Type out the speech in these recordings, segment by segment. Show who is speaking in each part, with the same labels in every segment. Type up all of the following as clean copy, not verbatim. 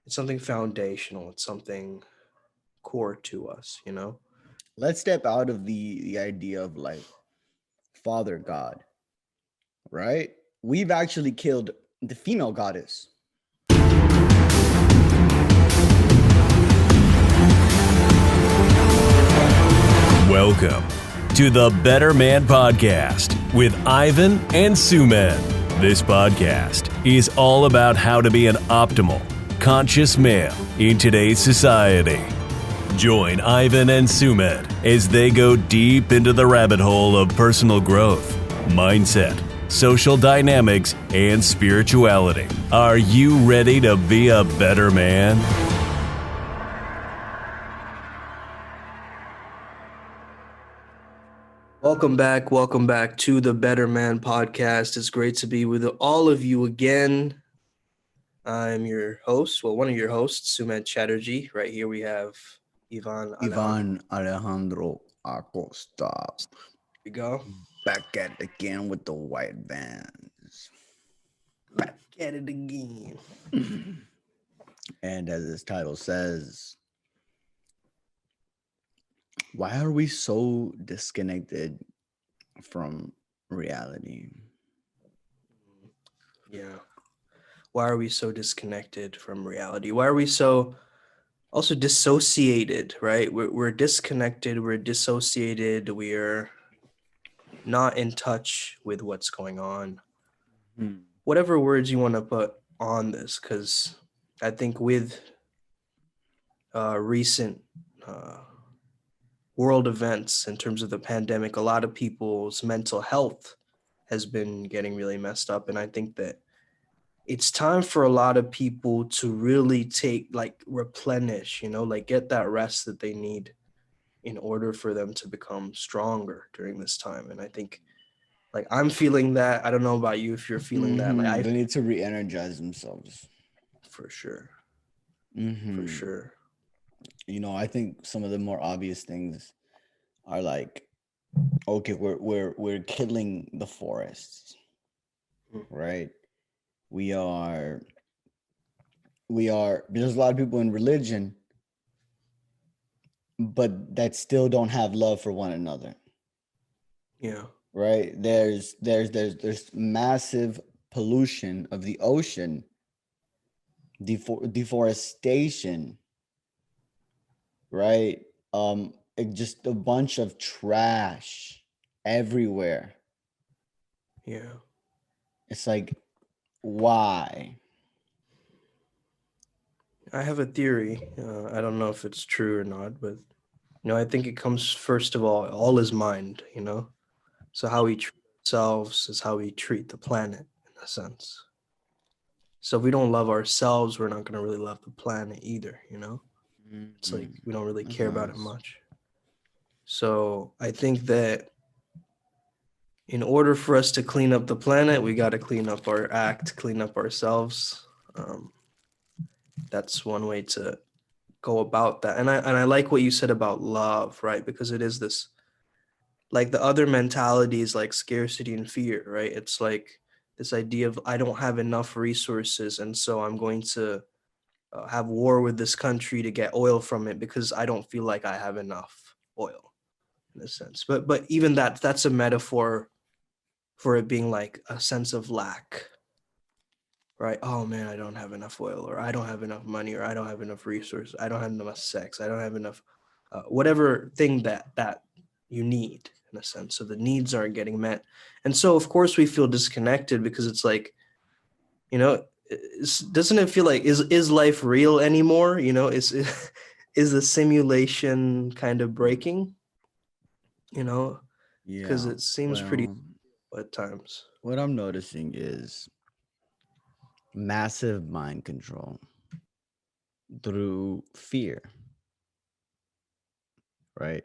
Speaker 1: It's something foundational. It's something core to us, you know?
Speaker 2: Let's step out of the idea of like Father God, right? We've actually killed the female goddess.
Speaker 3: Welcome to the Better Man Podcast with Ivan and Sumed. This podcast is all about how to be an optimal, conscious male in today's society. Join Ivan and Sumed as they go deep into the rabbit hole of personal growth, mindset, social dynamics, and spirituality. Are you ready to be a better man?
Speaker 1: Welcome back to the Better Man Podcast. It's great to be with all of you again. I'm your host, one of your hosts, Sumed Chatterjee. Right here we have Ivan Alejandro.
Speaker 2: Ivan Alejandro Acosta.
Speaker 1: Here we go.
Speaker 2: Back at it again with the white vans.
Speaker 1: Back at it again.
Speaker 2: And as this title says, why are we so disconnected from reality?
Speaker 1: Yeah. Why are we so disconnected from reality? Why are we so also dissociated, right? We're disconnected, we're dissociated, we're not in touch with what's going on. Whatever words you want to put on this, because I think with recent world events in terms of the pandemic, a lot of people's mental health has been getting really messed up. And I think that it's time for a lot of people to really replenish, get that rest that they need in order for them to become stronger during this time. And I think I'm feeling that. I don't know about you if you're feeling that.
Speaker 2: They need to re-energize themselves.
Speaker 1: For sure.
Speaker 2: For
Speaker 1: sure.
Speaker 2: I think some of the more obvious things are like, okay, we're killing the forests, right? We are there's a lot of people in religion, but that still don't have love for one another.
Speaker 1: Yeah.
Speaker 2: Right? There's massive pollution of the ocean, deforestation, right? Just a bunch of trash everywhere.
Speaker 1: Yeah.
Speaker 2: It's like, why?
Speaker 1: I have a theory. I don't know if it's true or not, but I think it comes first of all is mind, So how we treat ourselves is how we treat the planet in a sense. So if we don't love ourselves, we're not going to really love the planet either, It's like we don't really care about it much. So I think that in order for us to clean up the planet, we got to clean up our act, clean up ourselves. That's one way to go about that. And I like what you said about love, right? Because it is this, like the other mentalities like scarcity and fear, right? It's like this idea of I don't have enough resources, and so I'm going to have war with this country to get oil from it because I don't feel like I have enough oil, in a sense. But even that's a metaphor for it being like a sense of lack, right? Oh man, I don't have enough oil, or I don't have enough money, or I don't have enough resources, I don't have enough sex, I don't have enough whatever thing that you need, in a sense. So the needs aren't getting met, and so of course we feel disconnected because it's like, doesn't it feel like is life real anymore? Is is the simulation kind of breaking? Because it seems pretty at times.
Speaker 2: What I'm noticing is massive mind control through fear, right?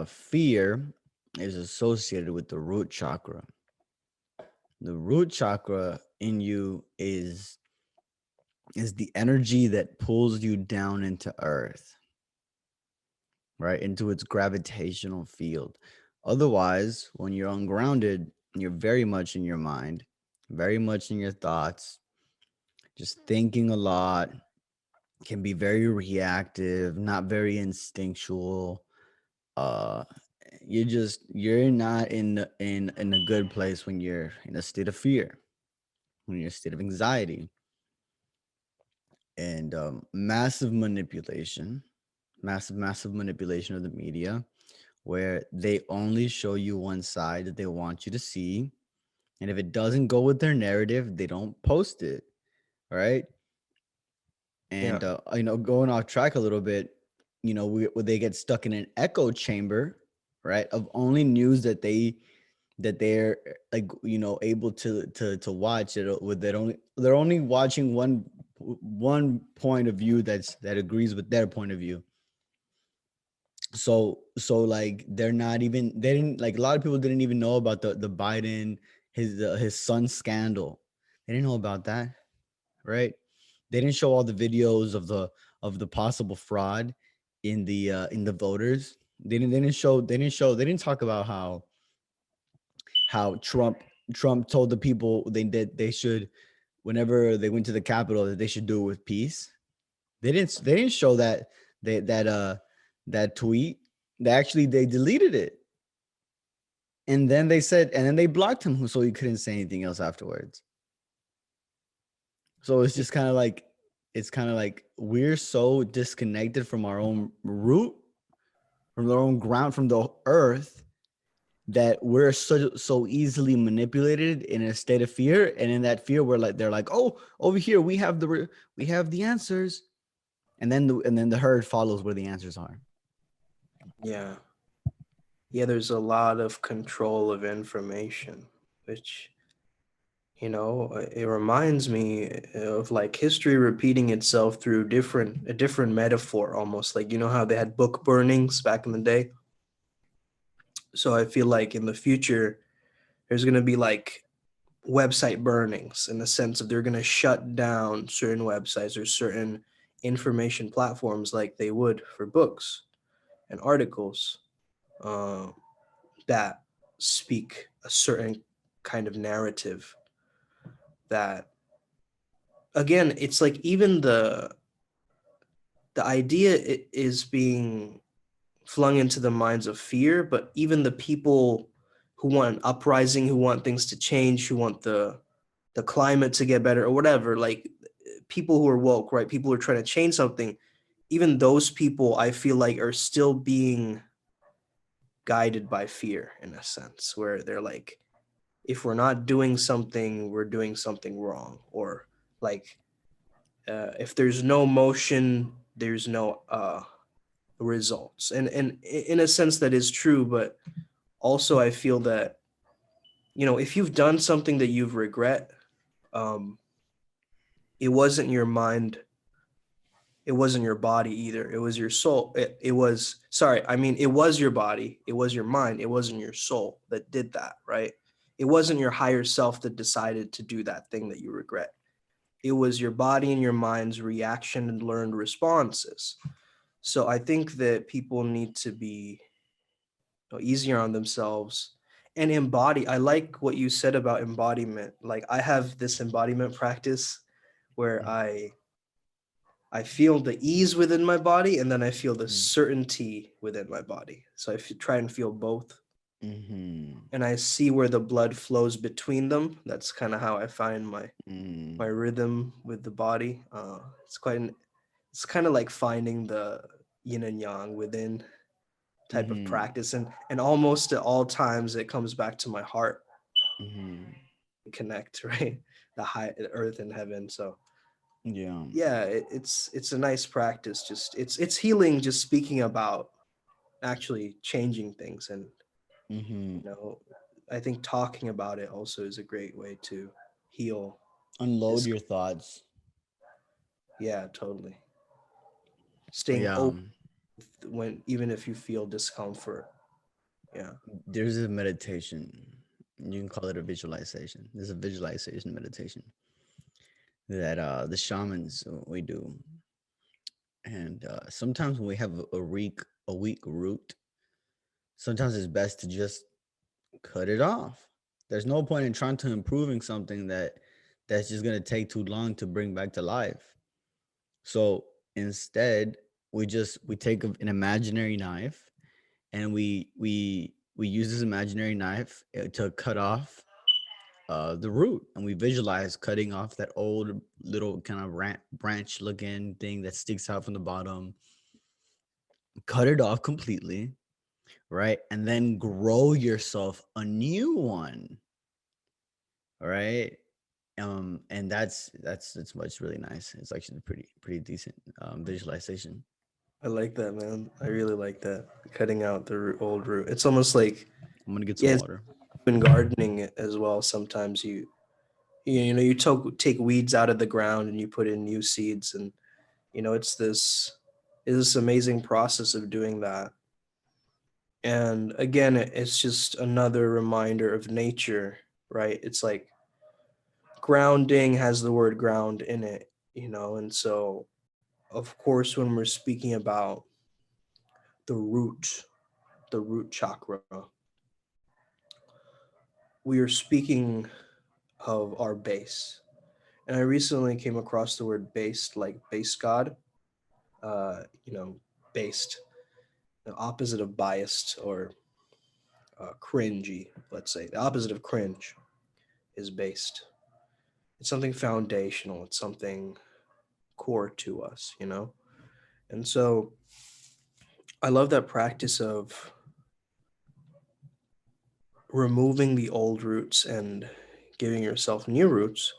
Speaker 2: Fear is associated with the root chakra. The root chakra in you is the energy that pulls you down into earth, right? Into its gravitational field. Otherwise, when you're ungrounded, you're very much in your mind, very much in your thoughts, just thinking a lot, can be very reactive, not very instinctual. Uh, you're not in a good place when you're in a state of fear, when you're in a state of anxiety, and massive manipulation of the media, where they only show you one side that they want you to see, and if it doesn't go with their narrative, they don't post it, right?
Speaker 1: Yeah.
Speaker 2: And going off track a little bit, they get stuck in an echo chamber, right, of only news that they're like able to watch it with that only they're only watching one point of view that agrees with their point of view. So like they didn't, like, a lot of people didn't even know about the Biden, his son scandal. They didn't know about that, right? They didn't show all the videos of the possible fraud in the voters. They didn't talk about how Trump told the people they should, whenever they went to the Capitol, that they should do it with peace. They didn't show that tweet. They deleted it. And then they blocked him so he couldn't say anything else afterwards. So it's kind of like we're so disconnected from our own root, from our own ground, from the earth, that we're so easily manipulated in a state of fear. And in that fear, they're like, oh, over here we have the answers, and then the herd follows where the answers are.
Speaker 1: Yeah. Yeah, there's a lot of control of information, which, it reminds me of like history repeating itself through a different metaphor almost. Like, how they had book burnings back in the day. So I feel like in the future, there's going to be like website burnings in the sense of they're going to shut down certain websites or certain information platforms like they would for books and articles uh, that speak a certain kind of narrative that, again, it's like even the idea is being flung into the minds of fear, but even the people who want an uprising, who want things to change, who want the climate to get better or whatever, like people who are woke, right? People who are trying to change something, even those people I feel like are still being guided by fear in a sense, where they're like, if we're not doing something, we're doing something wrong. Or like, if there's no motion, there's no results. And in a sense that is true, but also I feel that, if you've done something that you've regret, um, it wasn't your mind, it wasn't your body either. It was your soul. It was, sorry, I mean, it was your body, it was your mind, it wasn't your soul that did that, right? It wasn't your higher self that decided to do that thing that you regret. It was your body and your mind's reaction and learned responses. So I think that people need to be easier on themselves and embody. I like what you said about embodiment. Like I have this embodiment practice where I feel the ease within my body and then I feel the
Speaker 2: Mm-hmm.
Speaker 1: certainty within my body. So try and feel both.
Speaker 2: Mm-hmm.
Speaker 1: And I see where the blood flows between them. That's kind of how I find my rhythm with the body. It's kind of like finding the yin and yang within type of
Speaker 2: Mm-hmm.
Speaker 1: practice, and almost at all times it comes back to my heart.
Speaker 2: Mm-hmm.
Speaker 1: Connect, right? The high earth and heaven. So
Speaker 2: Yeah.
Speaker 1: yeah, it's a nice practice. Just it's healing, just speaking about actually changing things. And
Speaker 2: Mm-hmm.
Speaker 1: you know I think talking about it also is a great way to heal
Speaker 2: Unload
Speaker 1: this.
Speaker 2: your thoughts.
Speaker 1: Yeah, totally. Staying
Speaker 2: Yeah.
Speaker 1: open when even if you feel discomfort. Yeah.
Speaker 2: There's a meditation. You can call it a visualization. There's a visualization meditation that the shamans we do. And sometimes when we have a weak root, sometimes it's best to just cut it off. There's no point in trying to improving something that's just gonna take too long to bring back to life. So Instead, we take an imaginary knife, and we use this imaginary knife to cut off the root, and we visualize cutting off that old little kind of branch looking thing that sticks out from the bottom. Cut it off completely, right? And then grow yourself a new one, right? And that's what's really nice. It's actually pretty decent visualization.
Speaker 1: I like that, man. I really like that. Cutting out the old root. It's almost like,
Speaker 2: I'm gonna get some
Speaker 1: yeah, it's
Speaker 2: water.
Speaker 1: been gardening as well. Sometimes you take weeds out of the ground and you put in new seeds, and it's this amazing process of doing that. And again, it's just another reminder of nature, right? It's like grounding has the word ground in it, and so of course when we're speaking about the root chakra, we are speaking of our base. And I recently came across the word based, like base god, based, the opposite of biased or cringy, let's say. The opposite of cringe is based. It's something foundational, it's something core to us. And so I love that practice of removing the old roots and giving yourself new roots,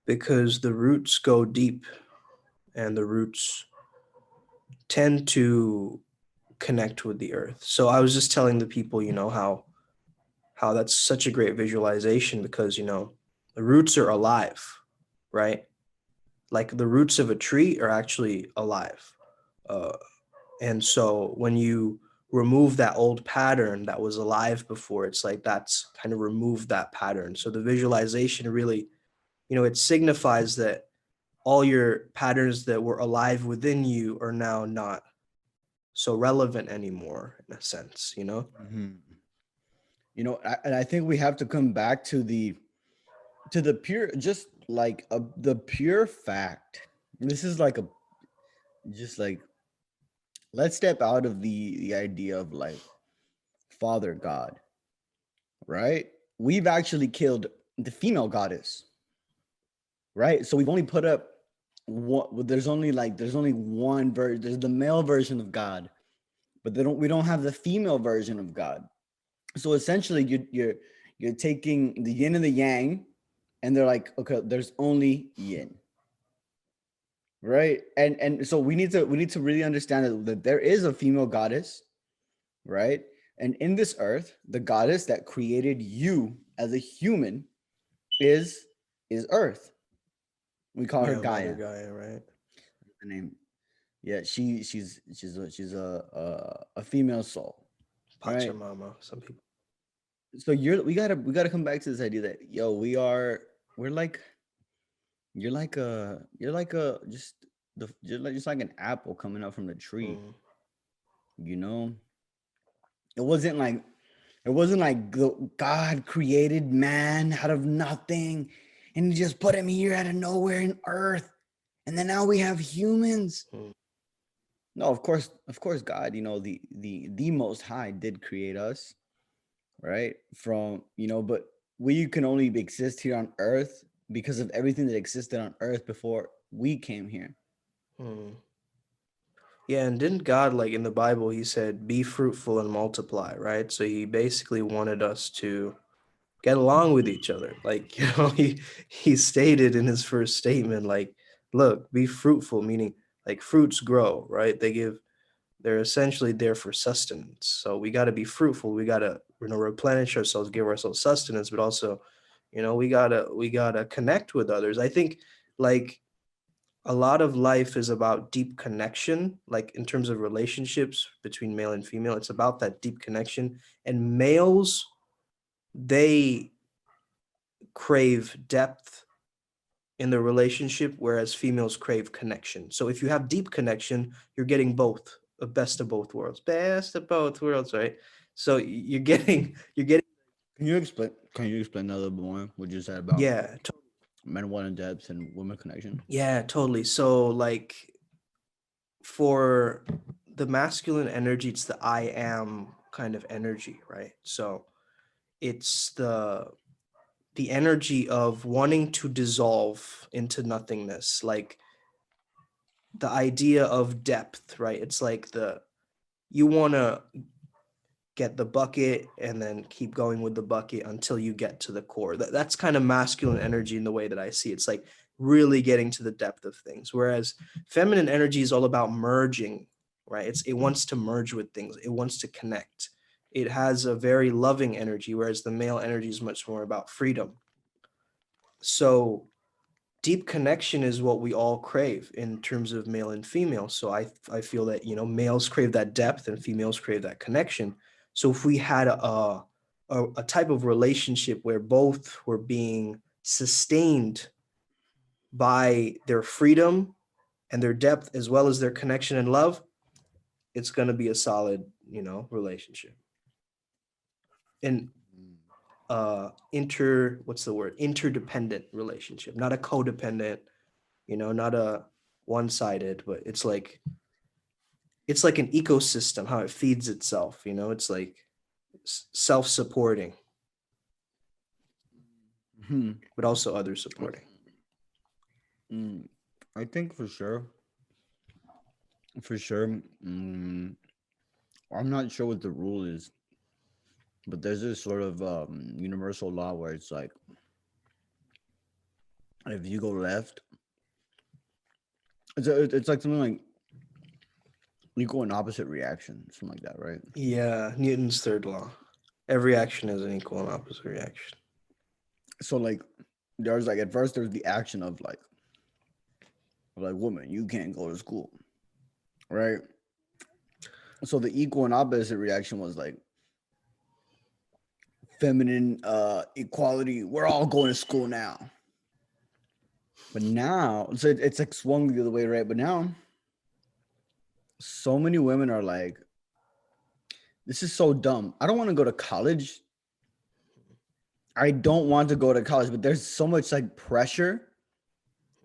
Speaker 1: because the roots go deep and the roots tend to connect with the earth. So I was just telling the people, how that's such a great visualization, because the roots are alive, right? Like the roots of a tree are actually alive. Uh, and so when you remove that old pattern that was alive before, it's like that's kind of removed that pattern. So the visualization really, it signifies that all your patterns that were alive within you are now not so relevant anymore, in a sense.
Speaker 2: Mhm. And I think we have to come back to the pure, just like the pure fact. This is like a just like let's step out of the idea of like Father God, right? We've actually killed the female goddess, right? So we've only put up one. There's only one version. There's the male version of God, but we don't have the female version of God. So essentially, you're taking the yin and the yang, and they're like, okay, there's only yin, right? And so we need to really understand that there is a female goddess, right? And in this earth, the goddess that created you as a human is is Earth. We call her
Speaker 1: Yeah, Mother
Speaker 2: Gaia.
Speaker 1: Gaia, right?
Speaker 2: The name. Yeah, she's a female soul, right?
Speaker 1: Pachamama, some people.
Speaker 2: So we gotta come back to this idea that we're like you're like a just like an apple coming out from the tree,
Speaker 1: Mm,
Speaker 2: you know. It wasn't like God created man out of nothing and he just put him here out of nowhere in earth, and then now we have humans.
Speaker 1: mm.
Speaker 2: No, of course, God, the Most High did create us, right? But we can only exist here on Earth because of everything that existed on Earth before we came here.
Speaker 1: Mm. Yeah, and didn't God, like in the Bible, he said, be fruitful and multiply, right? So he basically wanted us to get along with each other. Like, he stated in his first statement, like, look, be fruitful, meaning like fruits grow, right? They're essentially there for sustenance. So we got to be fruitful. We got to, replenish ourselves, give ourselves sustenance, but also, we gotta connect with others. I think, like, a lot of life is about deep connection, like in terms of relationships between male and female. It's about that deep connection. And males, they crave depth in the relationship, whereas females crave connection. So if you have deep connection, you're getting both, a best of both worlds, right? So you're getting,
Speaker 2: Can you explain a little bit more what you said about
Speaker 1: yeah,
Speaker 2: men wanting depth and women connection?
Speaker 1: yeah, totally. So like for the masculine energy, it's the I am kind of energy, right? So it's the energy of wanting to dissolve into nothingness, like the idea of depth, right? It's like you want to get the bucket and then keep going with the bucket until you get to the core. That's kind of masculine energy in the way that I see it. It's like really getting to the depth of things. Whereas feminine energy is all about merging, right? It wants to merge with things. It wants to connect. It has a very loving energy, whereas the male energy is much more about freedom. So deep connection is what we all crave in terms of male and female. So I feel that, males crave that depth and females crave that connection. So if we had a type of relationship where both were being sustained by their freedom and their depth as well as their connection and love, it's going to be a solid, relationship. And what's the word, interdependent relationship, not a codependent, not a one-sided, but it's like an ecosystem, how it feeds itself, it's like self-supporting,
Speaker 2: Hmm.
Speaker 1: but also other supporting.
Speaker 2: I think for sure. For sure. I'm not sure what the rule is, but there's this sort of universal law where it's like if you go left, it's like something like equal and opposite reaction, something like that, right?
Speaker 1: Yeah, Newton's third law. Every action has an equal and opposite reaction.
Speaker 2: So like there's like at first there's the action of like woman, you can't go to school, right? So the equal and opposite reaction was like feminine equality. We're all going to school now. But now, so it's like swung the other way, right? But now, so many women are like, this is so dumb. I don't want to go to college. I don't want to go to college, but there's so much like pressure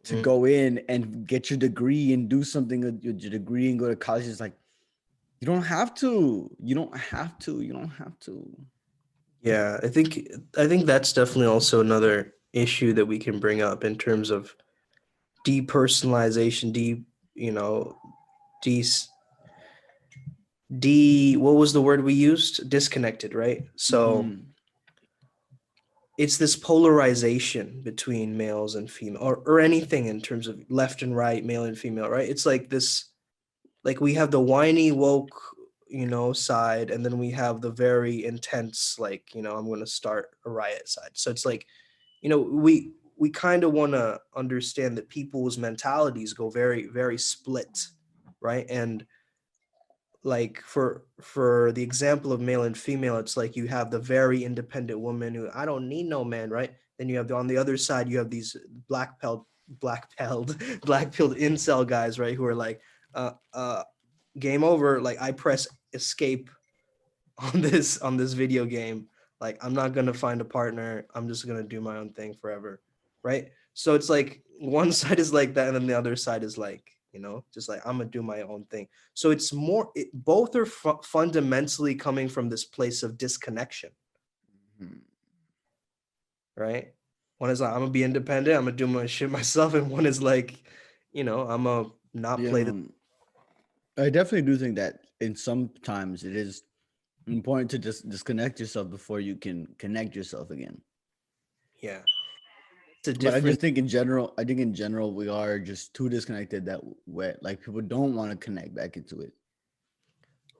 Speaker 2: to
Speaker 1: Mm.
Speaker 2: go in and get your degree and do something with your degree and go to college. It's like, you don't have to. You don't have to. You don't have to.
Speaker 1: Yeah, I think that's definitely also another issue that we can bring up in terms of depersonalization, you know, de what was the word we used? Disconnected, right? So
Speaker 2: Mhm.
Speaker 1: it's this polarization between males and female, or anything in terms of left and right, male and female, right? It's like this, like we have the whiny woke, side, and then we have the very intense, like, I'm going to start a riot side. So it's like, we kind of want to understand that people's mentalities go very, very split, right? And like for the example of male and female, it's like you have the very independent woman who, I don't need no man, right? Then you have on the other side, you have these black pilled incel guys, right, who are like, game over, like I press escape on this video game, like I'm not gonna find a partner, I'm just gonna do my own thing forever, right? So it's like one side is like that, and then the other side is like, just like I'm gonna do my own thing. So it's both are fundamentally coming from this place of disconnection,
Speaker 2: Mhm.
Speaker 1: right? One is like, I'm gonna be independent, I'm gonna do my shit myself, and one is like, I'm gonna not
Speaker 2: Yeah,
Speaker 1: play the
Speaker 2: I definitely do think that in sometimes it is important to just disconnect yourself before you can connect yourself again.
Speaker 1: yeah. It's a
Speaker 2: But I
Speaker 1: different
Speaker 2: just think in general, we are just too disconnected that way. Like people don't want to connect back into it.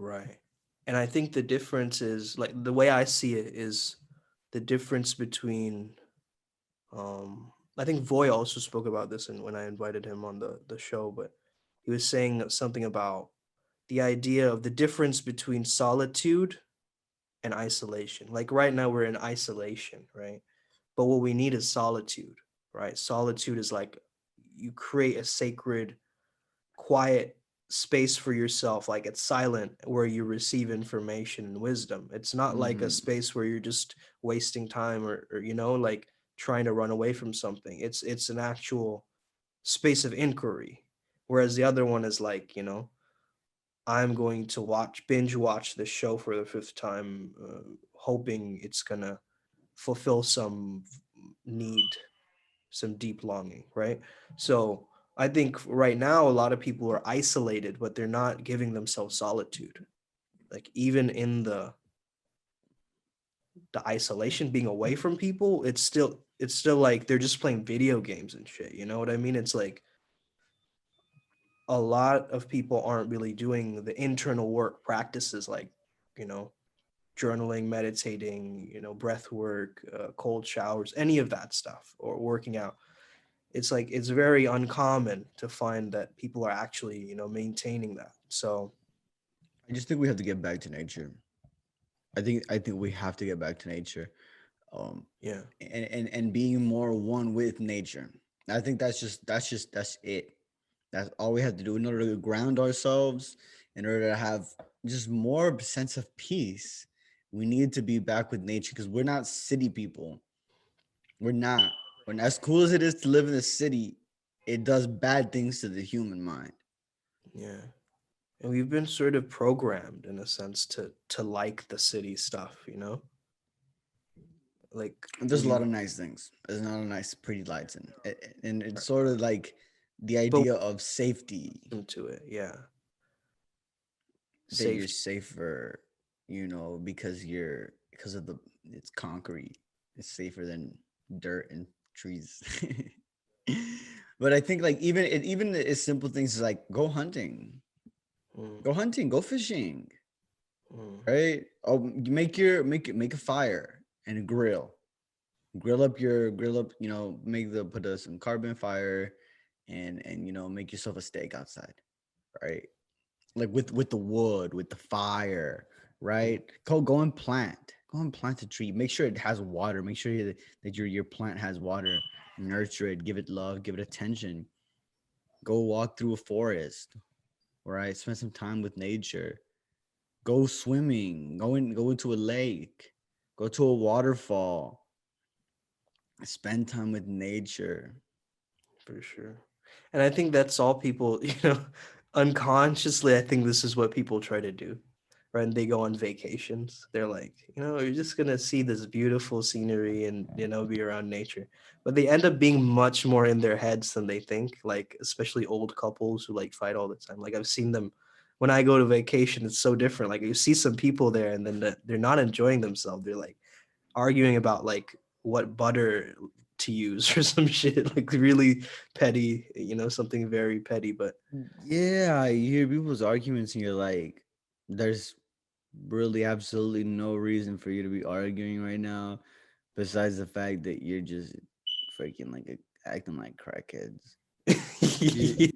Speaker 1: Right. And I think the difference is, like, the way I see it is the difference between I think Voy also spoke about this, and when I invited him on the show, but he was saying something about the idea of the difference between solitude and isolation. Like right now we're in isolation, right? But what we need is solitude, right? Solitude is like you create a sacred, quiet space for yourself, like it's silent, where you receive information and wisdom. It's not like a
Speaker 2: Hmm.
Speaker 1: space where you're just wasting time, or like trying to run away from something. It's an actual space of inquiry, Whereas the other one is like, I'm going to binge watch this show for the fifth time, hoping it's gonna fulfill some need, some deep longing, right? So I think right now a lot of people are isolated, but they're not giving themselves solitude. Like even in the isolation, being away from people, it's still like they're just playing video games and shit. You know what I mean? It's like a lot of people aren't really doing the internal work practices like, you know, journaling, meditating, breath work, cold showers, any of that stuff, or working out. It's like it's very uncommon to find that people are actually, maintaining that. So
Speaker 2: I just think we have to get back to nature. I think we have to get back to nature.
Speaker 1: yeah,
Speaker 2: And being more one with nature. I think that's it. That's all we have to do in order to ground ourselves, in order to have just more sense of peace. We need to be back with nature because we're not city people. We're not. When as cool as it is to live in the city, it does bad things to the human mind.
Speaker 1: yeah. And we've been sort of programmed in a sense to like the city stuff, like
Speaker 2: And there's a lot
Speaker 1: we
Speaker 2: of nice things. There's not a nice, pretty lights and it's sort of like the
Speaker 1: but
Speaker 2: idea of safety,
Speaker 1: into it, yeah.
Speaker 2: that you're
Speaker 1: Safety,
Speaker 2: safer, because of the it's concrete. It's safer than dirt and trees. But I think like even as simple things as like
Speaker 1: mm,
Speaker 2: go fishing,
Speaker 1: mm,
Speaker 2: right? Oh, you make a fire and a grill up, put some carbon fire and make yourself a steak outside, right? Like with the wood, with the fire,
Speaker 1: mm,
Speaker 2: right? Go and plant a tree. Make sure it has water. Make sure that your plant has water. Nurture it, give it love, give it attention. Go walk through a forest, right? Spend some time with nature. Go swimming. Go into a lake. Go to a waterfall. Spend time with nature.
Speaker 1: for sure. And I think that's all people, unconsciously, I think this is what people try to do. Right? And they go on vacations. They're like, you're just gonna see this beautiful scenery and be around nature. But they end up being much more in their heads than they think. Like especially old couples who like fight all the time. Like I've seen them when I go to vacation. It's so different. Like you see some people there, and then they're not enjoying themselves. They're like arguing about like what butter to use or some shit. Like really petty. Something very petty. But
Speaker 2: Yeah, you hear people's arguments and you're like, there's really absolutely no reason for you to be arguing right now, besides the fact that you're just freaking acting like crackheads. You,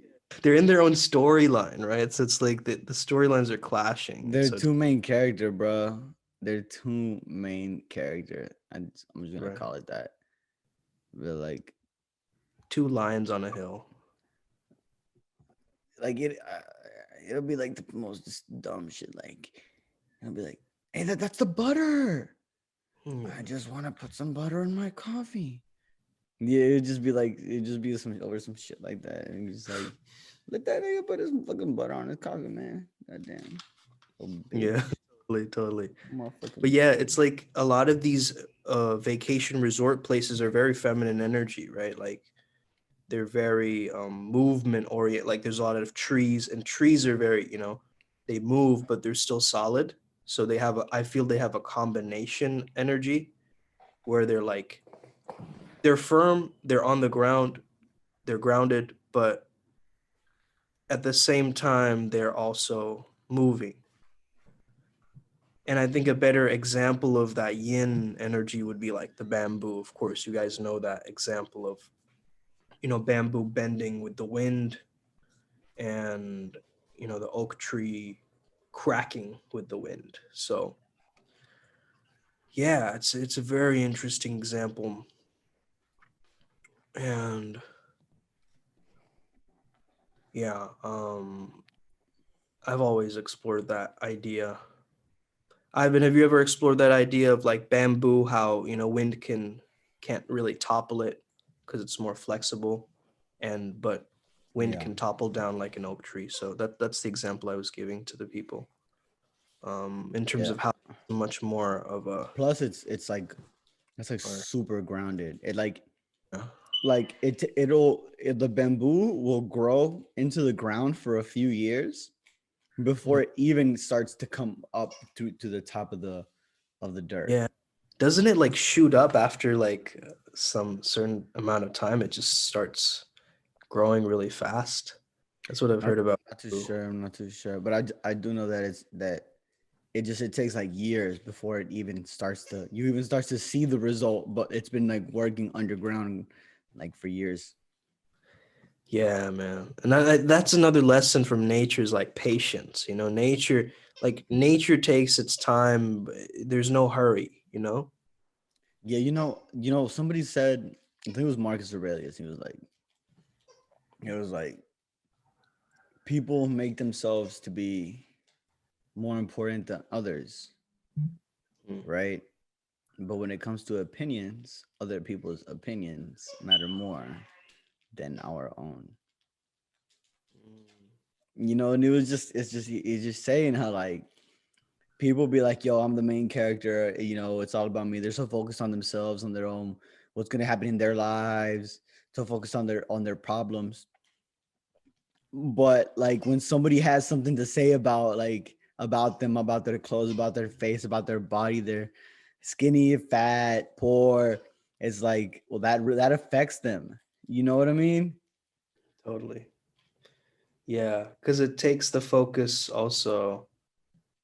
Speaker 1: they're in their own storyline, right? So it's like the storylines are clashing.
Speaker 2: they're
Speaker 1: So it's
Speaker 2: two main character, bro. They're two main character. I'm just gonna
Speaker 1: right.
Speaker 2: call it that. But
Speaker 1: Two lions on a hill.
Speaker 2: it'll be like the most just dumb shit. Like it'll be like, hey, that's the butter.
Speaker 1: Hmm.
Speaker 2: I just want to put some butter in my coffee. Yeah, it'd just be some shit like that. And just like, let that nigga put his fucking butter on his coffee, man. Goddamn. Oh,
Speaker 1: Yeah,
Speaker 2: bitch.
Speaker 1: totally.
Speaker 2: Motherfucking
Speaker 1: But yeah, it's like a lot of these vacation resort places are very feminine energy, right? Like they're very movement oriented. Like there's a lot of trees, and trees are very, they move, but they're still solid. So I feel they have a combination energy where they're firm, they're on the ground, they're grounded, but at the same time, they're also moving. And I think a better example of that yin energy would be like the bamboo. Of course, you guys know that example of, bamboo bending with the wind, and, the oak tree cracking with the wind. So yeah, it's a very interesting example. And yeah, I've always explored that idea. Ivan, have you ever explored that idea of like bamboo, how, wind can't really topple it because it's more flexible, and but wind
Speaker 2: Yeah.
Speaker 1: can topple down like an oak tree. So that's the example I was giving to the people, in terms
Speaker 2: Yeah.
Speaker 1: of how much more of a
Speaker 2: Plus, it's like it's like
Speaker 1: or
Speaker 2: super grounded. It
Speaker 1: yeah.
Speaker 2: like the bamboo will grow into the ground for a few years before
Speaker 1: Mhm.
Speaker 2: it even starts to come up to the top of the dirt.
Speaker 1: Yeah. Doesn't it like shoot up after like some certain amount of time? It just starts growing really fast. That's what I've
Speaker 2: Not,
Speaker 1: heard about.
Speaker 2: not too sure. I'm not too sure, but I do know that it takes like years before it even starts to you even starts to see the result, but it's been like working underground like for years.
Speaker 1: Yeah, man. And that's another lesson from nature is like patience. You know, nature takes its time. There's no hurry, you know?
Speaker 2: Yeah, somebody said, I think it was Marcus Aurelius. It was like people make themselves to be more important than others,
Speaker 1: Mm.
Speaker 2: right? But when it comes to opinions, other people's opinions matter more than our own. And it's just saying how like people be like, yo, I'm the main character, it's all about me. They're so focused on themselves, on their own, what's gonna happen in their lives, so focused on their problems. But like when somebody has something to say about them, about their clothes, about their face, about their body, they're skinny, fat, poor, it's like, well, that affects them. You know what I mean?
Speaker 1: Totally. Yeah, because it takes the focus also.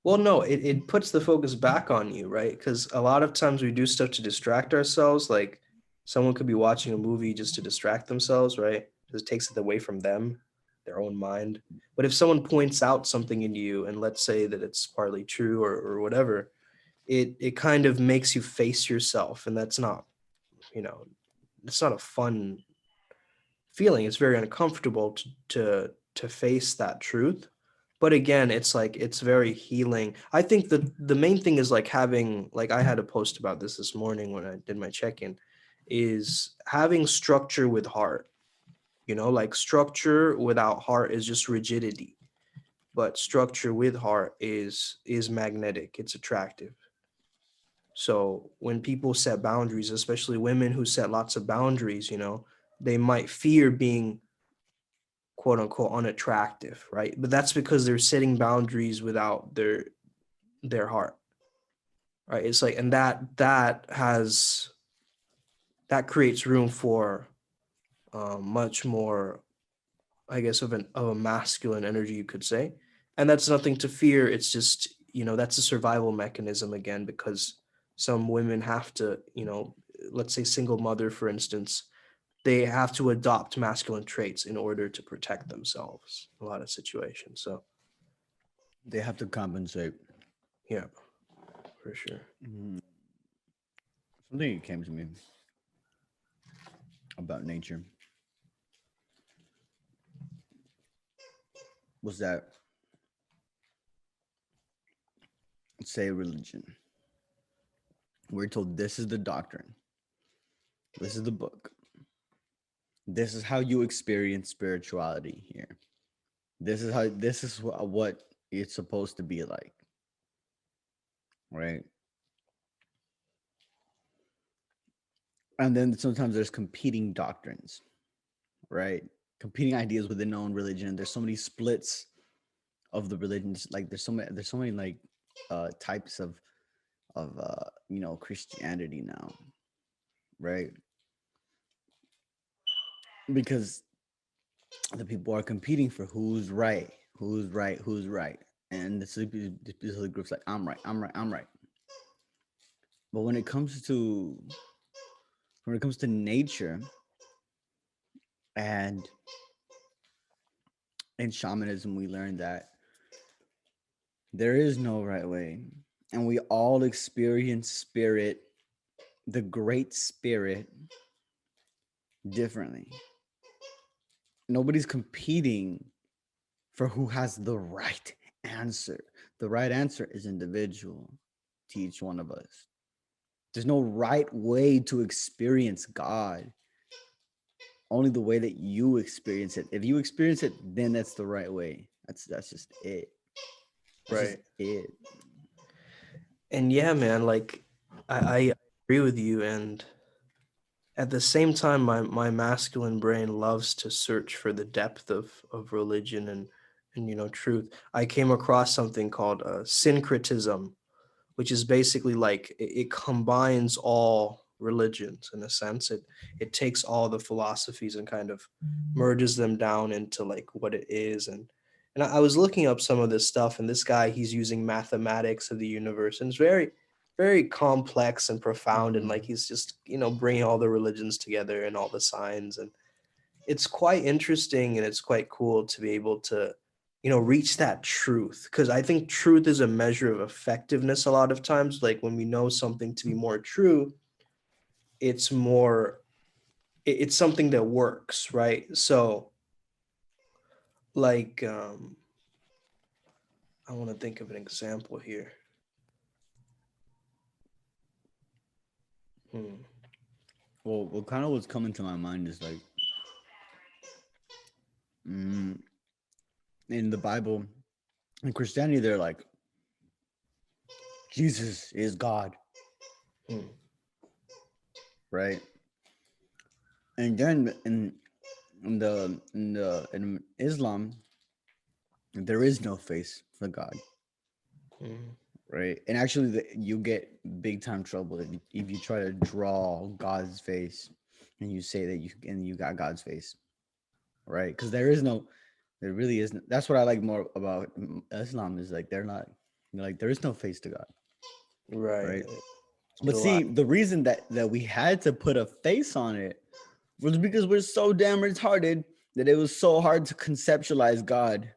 Speaker 1: Well, no, it puts the focus back on you, right? Because a lot of times we do stuff to distract ourselves. Like someone could be watching a movie just to distract themselves, right? Because it takes it away from them, their own mind. But if someone points out something in you, and let's say that it's partly true or whatever, it kind of makes you face yourself, and that's not, you know, it's not a fun feeling. It's very uncomfortable to face that truth. But again, it's like it's very healing. I think the main thing is like having, like I had a post about this morning when I did my check-in, is having structure with heart. You know, like structure without heart is just rigidity, but structure with heart is magnetic. It's attractive. So when people set boundaries, especially women who set lots of boundaries, they might fear being quote unquote unattractive, right? But that's because they're setting boundaries without their heart, right? It's like, and that creates room for much more, I guess, of a masculine energy, you could say. And that's nothing to fear. It's just, that's a survival mechanism again, because some women have to, let's say single mother, for instance, they have to adopt masculine traits in order to protect themselves in a lot of situations. So
Speaker 2: They have to compensate.
Speaker 1: yeah, for sure.
Speaker 2: Mhm. Something that came to me about nature was that, say, religion. We're told this is the doctrine, this is the book, this is how you experience spirituality here. This is what it's supposed to be like, right? And then sometimes there's competing doctrines, right? Competing ideas within our own religion. There's so many splits of the religions. Like there's so many like types of Christianity now, right? Because the people are competing for who's right, who's right, who's right. And the group's like, I'm right, I'm right, I'm right. But when it comes to nature and in shamanism, we learned that there is no right way. And we all experience spirit, the great spirit, differently. Nobody's competing for who has the right answer. The right answer is individual to each one of us. There's no right way to experience God. only the way that you experience it. If you experience it, then that's the right way. That's just it. That's just
Speaker 1: Right.
Speaker 2: it.
Speaker 1: And yeah, man, like I agree with you. And at the same time, my masculine brain loves to search for the depth of religion and truth. I came across something called syncretism, which is basically like it combines all religions in a sense. It takes all the philosophies and kind of merges them down into like what it is. And I was looking up some of this stuff, and this guy, he's using mathematics of the universe, and it's very very complex and profound, and like
Speaker 2: Mhm.
Speaker 1: he's just bringing all the religions together and all the signs, and it's quite interesting and it's quite cool to be able to reach that truth, because I think truth is a measure of effectiveness a lot of times. Like when we know something to be more true, it's more it's something that works, right? So like I want to think of an example here. Hmm.
Speaker 2: Well, what kind of what's coming to my mind is like, mm, in the Bible, in Christianity, they're like, Jesus is God,
Speaker 1: Hmm.
Speaker 2: right? And then in Islam, there is no face for God,
Speaker 1: Hmm.
Speaker 2: right? And actually, you get big time trouble if you try to draw God's face and you say that you got God's face, right? Because there really isn't. That's what I like more about Islam is like they're like there is no face to God,
Speaker 1: Right.
Speaker 2: right?
Speaker 1: It's
Speaker 2: But
Speaker 1: a lot.
Speaker 2: see, the reason that we had to put a face on it was because we're so damn retarded that it was so hard to conceptualize God.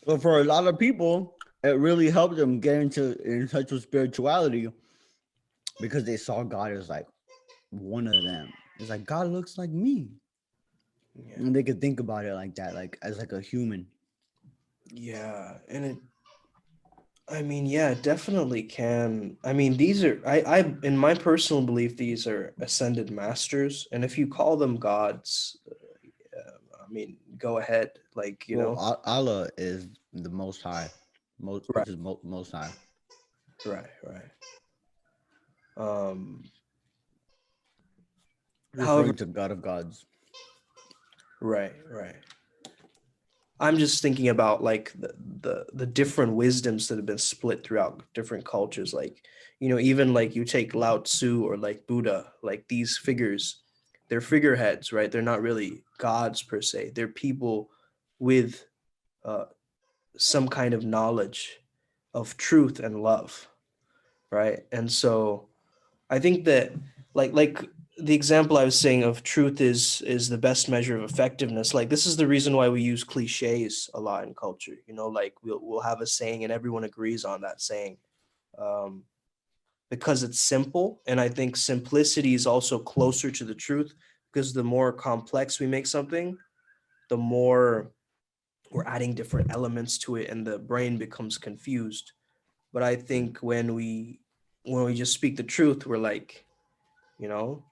Speaker 2: But for a lot of people, it really helped them get in touch with spirituality because they saw God as like one of them. It's like God looks like me,
Speaker 1: Yeah.
Speaker 2: and they could think about it like that, like as like a human.
Speaker 1: Yeah, and I mean, yeah, it definitely can. I mean, these are I in my personal belief, these are ascended masters, and if you call them gods, I mean, go ahead, like
Speaker 2: Well, Allah is the Most High,
Speaker 1: right,
Speaker 2: which is most high.
Speaker 1: right, right. Um, however,
Speaker 2: Referring to God of gods.
Speaker 1: right, right. I'm just thinking about like the different wisdoms that have been split throughout different cultures. Like, even like you take Lao Tzu or like Buddha, like these figures, they're figureheads, right? They're not really gods per se. They're people with uh, some kind of knowledge of truth and love, right? And so I think that like the example I was saying of truth is the best measure of effectiveness. Like this is the reason why we use cliches a lot in culture. Like we'll have a saying and everyone agrees on that saying, um, because it's simple. And I think simplicity is also closer to the truth, because the more complex we make something, the more we're adding different elements to it, and the brain becomes confused. But I think when we just speak the truth, we're like, you know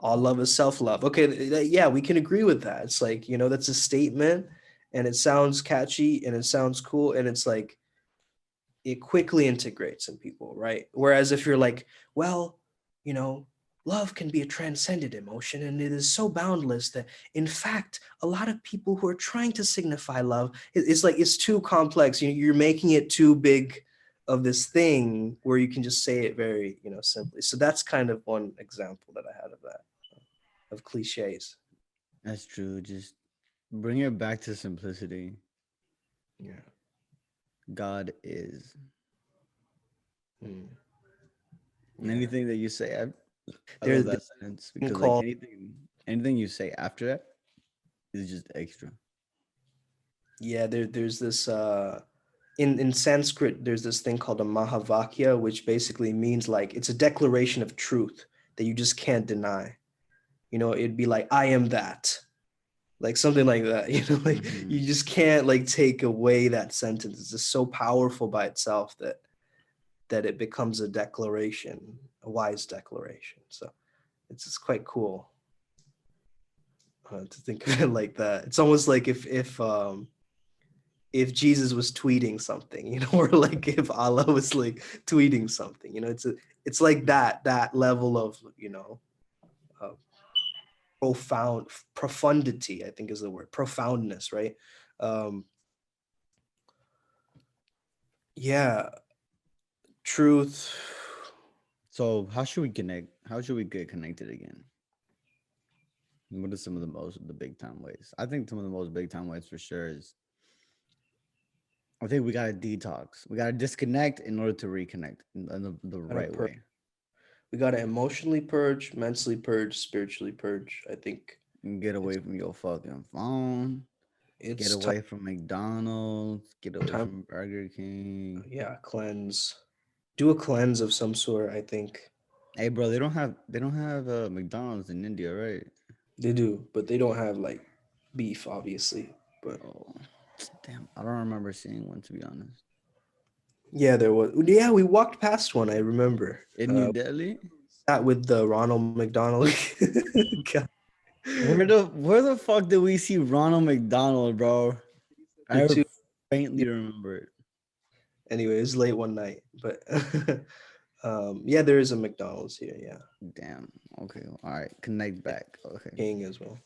Speaker 1: all love is self-love. Okay, yeah, we can agree with that. It's like, that's a statement, and it sounds catchy and it sounds cool, and it's like it quickly integrates in people, right? Whereas if you're like, well, you know love can be a transcendent emotion, and it is so boundless that in fact a lot of people who are trying to signify love, it's like it's too complex. You're making it too big of this thing where you can just say it very simply. So that's kind of one example that I had of that, of cliches.
Speaker 2: That's true. Just bring it back to simplicity.
Speaker 1: Yeah.
Speaker 2: God is.
Speaker 1: Mm.
Speaker 2: And
Speaker 1: Yeah.
Speaker 2: anything that you say, I love
Speaker 1: There's
Speaker 2: that sentence
Speaker 1: thing
Speaker 2: because like
Speaker 1: called
Speaker 2: anything you say after that is just extra.
Speaker 1: yeah. There's this in Sanskrit. There's this thing called a Mahavakya, which basically means like it's a declaration of truth that you just can't deny. It'd be like I am that, like something like that. Like you
Speaker 2: Hmm.
Speaker 1: just can't like take away that sentence. It's just so powerful by itself that it becomes a declaration, a wise declaration. So It's just quite cool to think of it like that. It's almost like if Jesus was tweeting something, you know, or like if Allah was like tweeting something, you know, it's like that level of, you know, uh, profundity, I think is the word, profoundness, right? Um, yeah, truth.
Speaker 2: So how should we connect? How should we get connected again? What are some of the big time ways? I think some of the most big time ways for sure is I think we gotta detox. We gotta disconnect in order to reconnect in the
Speaker 1: Gotta
Speaker 2: right
Speaker 1: purge.
Speaker 2: way.
Speaker 1: We gotta emotionally purge, mentally purge, spiritually purge. I think
Speaker 2: And get
Speaker 1: it's
Speaker 2: away from your fucking phone. Get
Speaker 1: it's time,
Speaker 2: away from McDonald's. Get away
Speaker 1: time.
Speaker 2: from Burger King.
Speaker 1: Yeah, cleanse. Do a cleanse of some sort. I think
Speaker 2: Hey, bro, they don't have McDonald's in India, right?
Speaker 1: they do, but they don't have like beef, obviously. But
Speaker 2: Oh, damn, I don't remember seeing one to be honest.
Speaker 1: yeah, there was. Yeah, we walked past one. I remember.
Speaker 2: In New Delhi,
Speaker 1: Sat with the Ronald McDonald guy.
Speaker 2: where the fuck did we see Ronald McDonald, bro?
Speaker 1: There
Speaker 2: I
Speaker 1: too.
Speaker 2: faintly remember it.
Speaker 1: Anyway, it was late one night, but yeah, there is a McDonald's here. Yeah,
Speaker 2: Damn. Okay. All right. Connect back. Okay.
Speaker 1: King as well.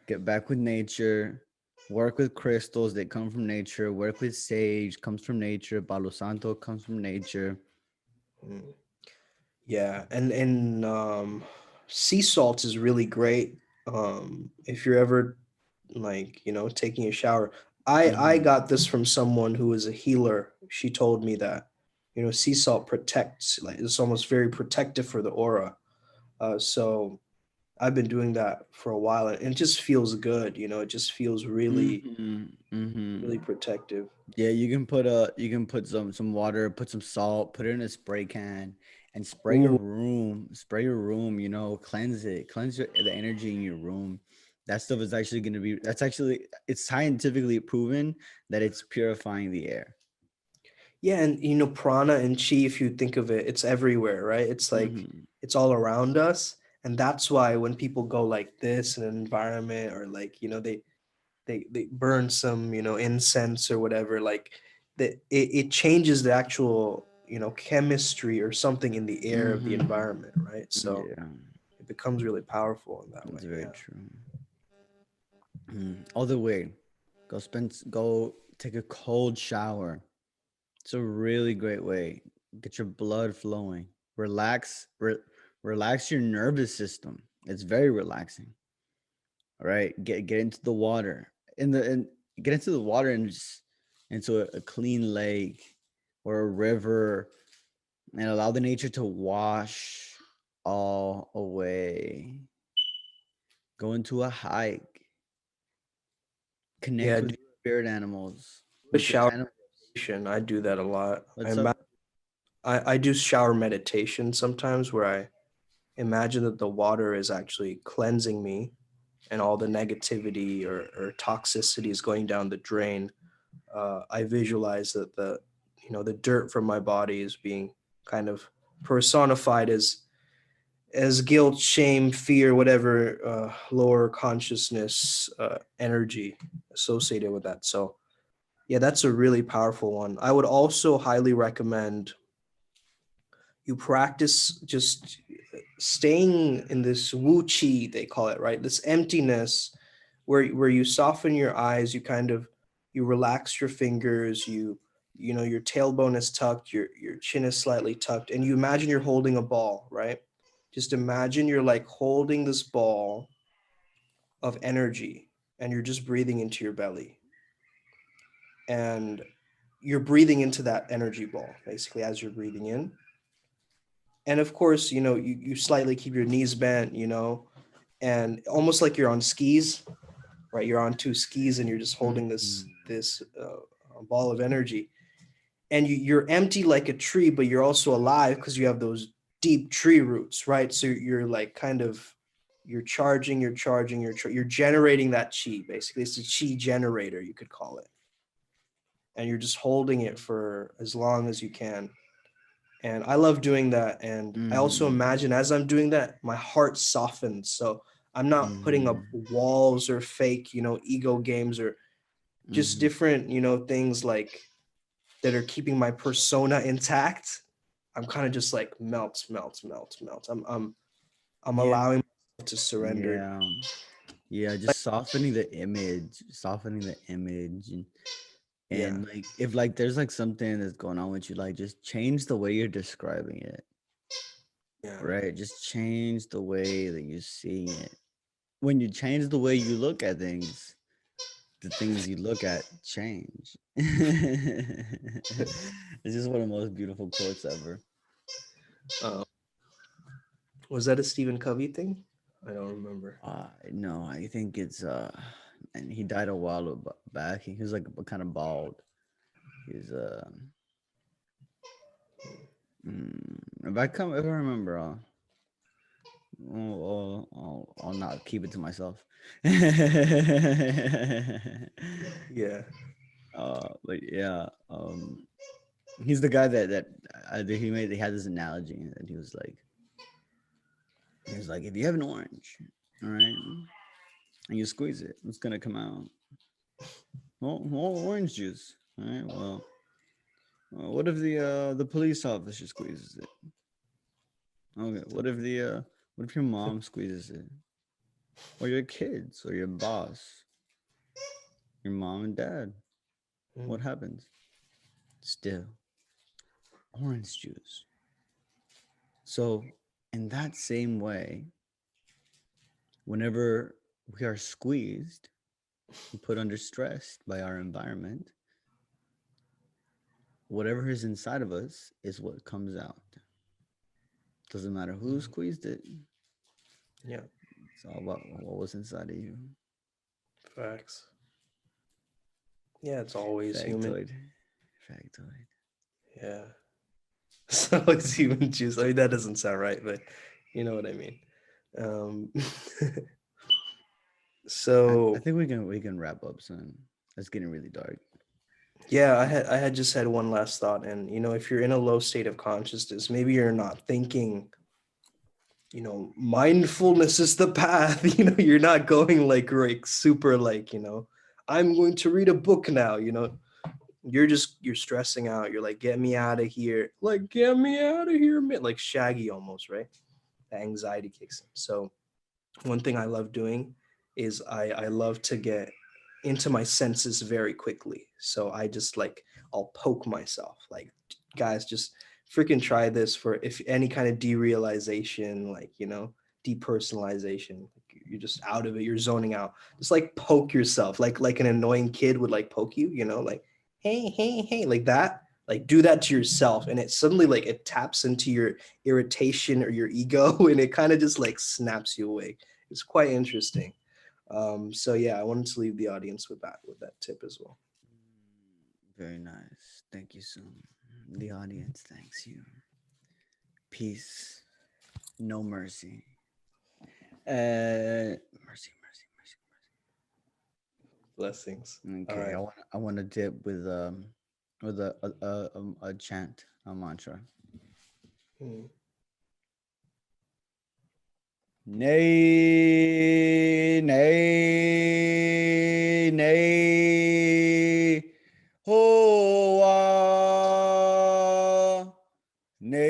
Speaker 2: Get back with nature. Work with crystals that come from nature. Work with sage comes from nature. Palo Santo comes from nature.
Speaker 1: Mm. Yeah, and sea salt is really great. If you're ever like, you know, taking a shower. I
Speaker 2: Mhm.
Speaker 1: got this from someone who is a healer. She told me that, you know, sea salt protects, like it's almost very protective for the aura. So I've been doing that for a while, and it just feels good. You know, it just feels really,
Speaker 2: Mhm. Mhm.
Speaker 1: really protective.
Speaker 2: Yeah, you can put some water, put some salt, put it in a spray can, and spray your
Speaker 1: Ooh,
Speaker 2: room. Spray your room. You know, cleanse it. Cleanse the energy in your room. That stuff is actually going to be. That's actually it's scientifically proven that it's purifying the air.
Speaker 1: yeah, and you know, prana and chi, if you think of it, it's everywhere, right? It's like
Speaker 2: Mhm.
Speaker 1: it's all around us, and that's why when people go like this in an environment, or like, you know, they burn some, you know, incense or whatever, like that, it changes the actual, you know, chemistry or something in the air of the
Speaker 2: Mhm.
Speaker 1: environment, right? So
Speaker 2: Yeah,
Speaker 1: it becomes really powerful in that way.
Speaker 2: that's very
Speaker 1: Yeah.
Speaker 2: true. Other way, go take a cold shower. It's a really great way. Get your blood flowing. Relax your nervous system. It's very relaxing. All right, get into the water. And get into the water and just into a clean lake or a river and allow the nature to wash all away. Go into a hike.
Speaker 1: Yeah,
Speaker 2: Connect
Speaker 1: do
Speaker 2: with spirit animals,
Speaker 1: a
Speaker 2: with the
Speaker 1: shower
Speaker 2: animals.
Speaker 1: meditation. I do that a lot.
Speaker 2: What's up?
Speaker 1: I do shower meditation sometimes, where I imagine that the water is actually cleansing me, and all the negativity or toxicity is going down the drain. I visualize that the, you know, the dirt from my body is being kind of personified as guilt, shame, fear, whatever lower consciousness energy associated with that. So yeah, that's a really powerful one. I would also highly recommend you practice just staying in this wu chi, they call it, right? This emptiness, where you soften your eyes, you kind of, you relax your fingers, you know, your tailbone is tucked, your chin is slightly tucked, and you imagine you're holding a ball, right? Just imagine you're like holding this ball of energy, and you're just breathing into your belly, and you're breathing into that energy ball basically as you're breathing in. And of course, you know, you slightly keep your knees bent, you know, and almost like you're on skis, right? You're on two skis, and you're just holding
Speaker 2: Mhm.
Speaker 1: this ball of energy, and you're empty like a tree, but you're also alive because you have those deep tree roots, right? So you're like kind of, you're generating that chi. Basically, it's a chi generator, you could call it, and you're just holding it for as long as you can. And I love doing that. And I also
Speaker 2: Mm,
Speaker 1: imagine as I'm doing that, my heart softens. So I'm not putting up
Speaker 2: mm,
Speaker 1: walls or fake, ego games or just
Speaker 2: mm.
Speaker 1: different, things like that are keeping my persona intact. I'm kind of just like melts, melts, melts, melts. I'm
Speaker 2: Yeah,
Speaker 1: allowing myself to surrender.
Speaker 2: yeah, yeah. Just softening the image,
Speaker 1: Yeah.
Speaker 2: and like if like there's like something that's going on with you, like just change the way you're describing it,
Speaker 1: Yeah.
Speaker 2: right? Just change the way that you're seeing it. When you change the way you look at things, the things you look at change. It's just one of the most beautiful quotes ever.
Speaker 1: Uh, was that a Stephen Covey thing? I don't remember.
Speaker 2: No, I think it's and he died a while back. He was like kind of bald. He's if I remember, I'll not keep it to myself.
Speaker 1: Yeah.
Speaker 2: But yeah, he's the guy he had this analogy that he was like, if you have an orange, all right, and you squeeze it, it's gonna come out. Well, orange juice. All right. Well, what if the police officer squeezes it? Okay. What if your mom squeezes it, or your kids, or your boss, your mom and dad?
Speaker 1: Mm.
Speaker 2: What happens? Still orange juice. So, in that same way, whenever we are squeezed and put under stress by our environment, whatever is inside of us is what comes out. Doesn't matter who
Speaker 1: Mm.
Speaker 2: squeezed it.
Speaker 1: Yeah.
Speaker 2: It's all about what was inside of you.
Speaker 1: Facts. Yeah, it's always human.
Speaker 2: Factoid. Factoid.
Speaker 1: Yeah. So it's human juice. I mean, that doesn't sound right, but you know what I mean. Um,
Speaker 2: I
Speaker 1: so
Speaker 2: think we can wrap up soon. It's getting really dark.
Speaker 1: yeah, I had just had one last thought, and if you're in a low state of consciousness, maybe you're not thinking, mindfulness is the path. You're not going like super like, I'm going to read a book now. You're stressing out. You're like, get me out of here, like get me out of here, man. Like Shaggy almost, right? The anxiety kicks in. So one thing I love doing is I love to get into my senses very quickly. So I just like I'll poke myself. Like, guys, just freaking try this for if any kind of derealization, like depersonalization. You're just out of it. You're zoning out. Just like poke yourself, like an annoying kid would like poke you. Like hey hey hey, like that. Like do that to yourself, and it suddenly like it taps into your irritation or your ego, and it kind of just like snaps you awake. It's quite interesting. So yeah, I wanted to leave the audience with that tip as well.
Speaker 2: Very nice. Thank you so much. The audience thanks you. Peace. No mercy. Mercy, mercy, mercy.
Speaker 1: Blessings. All
Speaker 2: Okay,
Speaker 1: right.
Speaker 2: I want to dip with a chant, a mantra.
Speaker 1: Hmm.
Speaker 2: Nay, nay, nay, hoa. Nay,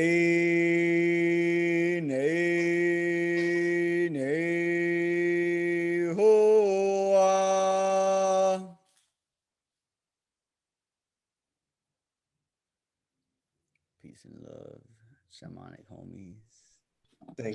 Speaker 2: nay, nay, hoa. Peace and love, shamanic homies.
Speaker 1: Thank